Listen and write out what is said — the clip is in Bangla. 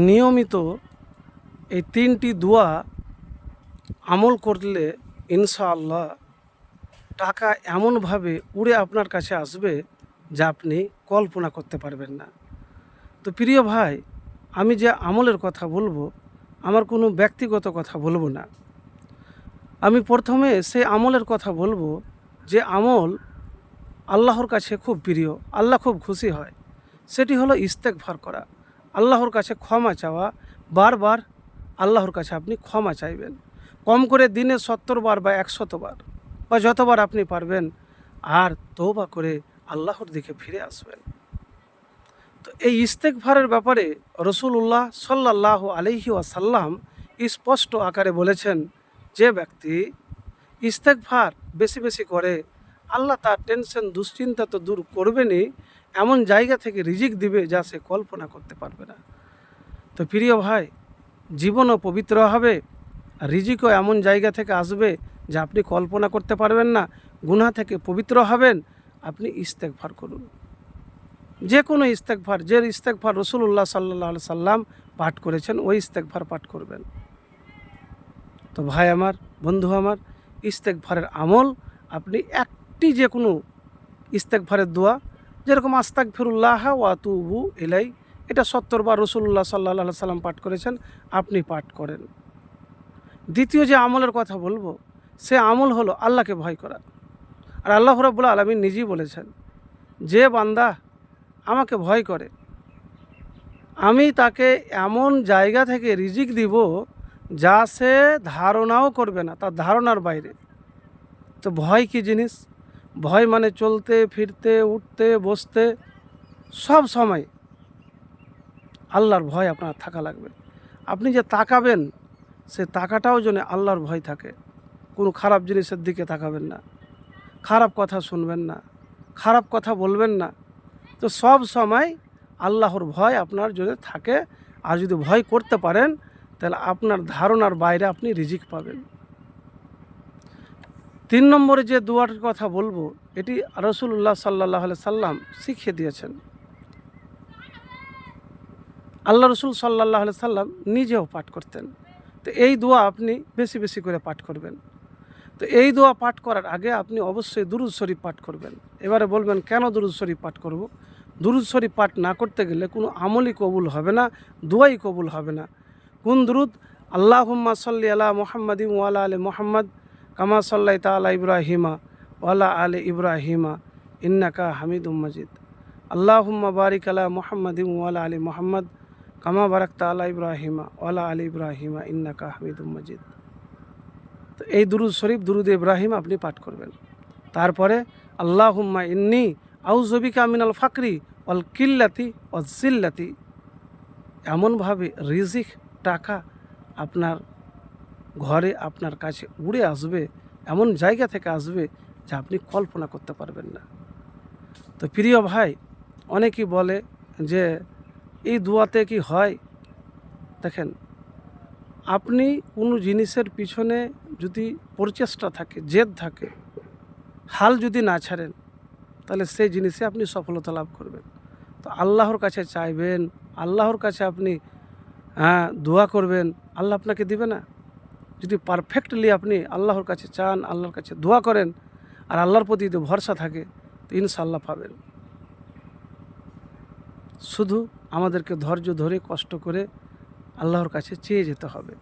নিয়মিত এই 3টি দোয়া আমল করলে ইনশাআল্লাহ টাকা এমনভাবে উড়ে আপনার কাছে আসবে যা আপনি কল্পনা করতে পারবেন না। তো প্রিয় ভাই, আমি যে আমলের কথা বলবো, আমার কোনো ব্যক্তিগত কথা বলবো না। আমি প্রথমে সেই আমলের কথা বলবো যে আমল আল্লাহর কাছে খুব প্রিয়, আল্লাহ খুব খুশি হয়। সেটি হলো ইস্তেগফার করা, আল্লাহর কাছে ক্ষমা চাওয়া। বারবার আল্লাহর কাছে আপনি ক্ষমা চাইবেন, কম করে দিনে 70 বার বা 100 বার বা যতবার আপনি পারবেন, আর তওবা করে আল্লাহর দিকে ফিরে আসবেন। তো এই ইস্তেগফারের ব্যাপারে রাসূলুল্লাহ সাল্লাল্লাহু আলাইহি ওয়াসাল্লাম স্পষ্ট আকারে বলেছেন, যে ব্যক্তি ইস্তেগফার বেশি বেশি করে, আল্লাহ তার টেনশন দুশ্চিন্তা তো দূর করবেনই, এমন জায়গা থেকে রিজিক দিবে যা সে কল্পনা করতে পারবে না। তো প্রিয় ভাই, জীবনও পবিত্র হবে, রিজিকও এমন জায়গা থেকে আসবে যা আপনি কল্পনা করতে পারবেন না। গুনাহ থেকে পবিত্র হবেন। আপনি ইস্তেগফার করুন, যে কোনো ইস্তেগফার, যে ইস্তেগফার রাসূলুল্লাহ সাল্লাল্লাহু আলাইহি সাল্লাম পাঠ করেছেন, ওই ইস্তেগফার পাঠ করবেন। তো ভাই আমার, বন্ধু আমার, ইস্তেগফারের আমল আপনি একটি যে কোনো ইস্তেগফারের দোয়া, যেরকম আস্তাগফিরুল্লাহ ওয়া আতুবু ইলাই, এটা 70 বার রাসূলুল্লাহ সাল্লাল্লাহু আলাইহি সাল্লাম পাঠ করেছেন, আপনি পাঠ করেন। দ্বিতীয় যে আমলের কথা বলবো, সে আমল হলো আল্লাহকে ভয় করা। আর আল্লাহ রাব্বুল আলামিন নিজেই বলেছেন, যে বান্দা আমাকে ভয় করে, আমি তাকে এমন জায়গা থেকে রিজিক দিব যা সে ধারণাও করবে না, তার ধারণার বাইরে। তো ভয় কী জিনিস? ভয় মানে চলতে ফিরতে উঠতে বসতে সব সময় আল্লাহর ভয় আপনার থাকা লাগবে। আপনি যে তাকাবেন, সে তাকাটাও যেন আল্লাহর ভয় থাকে। কোনো খারাপ জিনিসের দিকে তাকাবেন না, খারাপ কথা শুনবেন না, খারাপ কথা বলবেন না। তো সব সময় আল্লাহর ভয় আপনার যদি থাকে, আর যদি ভয় করতে পারেন, তাহলে আপনার ধারণার বাইরে আপনি রিজিক পাবেন। 3 নম্বরে যে দুয়ার কথা বলবো, এটি রাসূলুল্লাহ সাল্লাল্লাহু আলাইহি সাল্লাম শিখিয়ে দিয়েছেন। আল্লাহ রসুল সাল্লাল্লাহু আলাইহি সাল্লাম নিজেও পাঠ করতেন। তো এই দোয়া আপনি বেশি বেশি করে পাঠ করবেন। তো এই দোয়া পাঠ করার আগে আপনি অবশ্যই দুরূদ শরীফ পাঠ করবেন। এবারে বলবেন, কেন দুরূদ শরীফ পাঠ করব? দুরূদ শরীফ পাঠ না করতে গেলে কোনো আমলই কবুল হবে না, দোয়াই কবুল হবে না। কোন দুরূদ? আল্লাহুম্মা সাল্লি আলা মুহাম্মাদিন ওয়া আলা আলি মুহাম্মাদ কামা সাল্লাইতা আলা ইব্রাহিমা ওয়া আলা আলি ইব্রাহিমা ইন্নাকা হামিদুম মাজিদ। আল্লাহুম্মা বারিক আলা মুহাম্মাদিন ওয়া আলা আলি মুহাম্মাদ কামা বারাকতা আলা ইব্রাহিমা ওয়া আলা আলি ইব্রাহিমা ইন্নাকা হামিদুম মাজিদ। তো এই দুরূদ শরীফ, দুরূদ ইব্রাহিম আপনি পাঠ করবেন। তারপরে আল্লাহুম্মা ইন্নী আউযু বিকা মিনাল ফাকরি ওয়াল কিল্লাতি ওয়াজ জিল্লাতি। এমনভাবে রিজিক, টাকা আপনার ঘরে আপনার কাছে উড়ে আসবে, এমন জায়গা থেকে আসবে যা আপনি কল্পনা করতে পারবেন না। তো প্রিয় ভাই, অনেকেই বলে যে এই দোয়াতে কি হয়? দেখেন, আপনি কোনো জিনিসের পিছনে যদি প্রচেষ্টা থাকে, জেদ থাকে, হাল যদি না ছাড়েন, তাহলে সেই জিনিসে আপনি সফলতা লাভ করবেন। তো আল্লাহর কাছে চাইবেন, আল্লাহর কাছে আপনি দোয়া করবেন, আল্লাহ আপনাকে দিবে না? যদি পারফেক্টলি আপনি আল্লাহর কাছে চান, আল্লাহর কাছে দোয়া করেন, আর আল্লাহর প্রতি যদি ভরসা থাকে, তো ইনশাআল্লাহ পাবেন। শুধু আমাদেরকে ধৈর্য ধরে কষ্ট করে আল্লাহর কাছে চেয়ে যেতে হবে।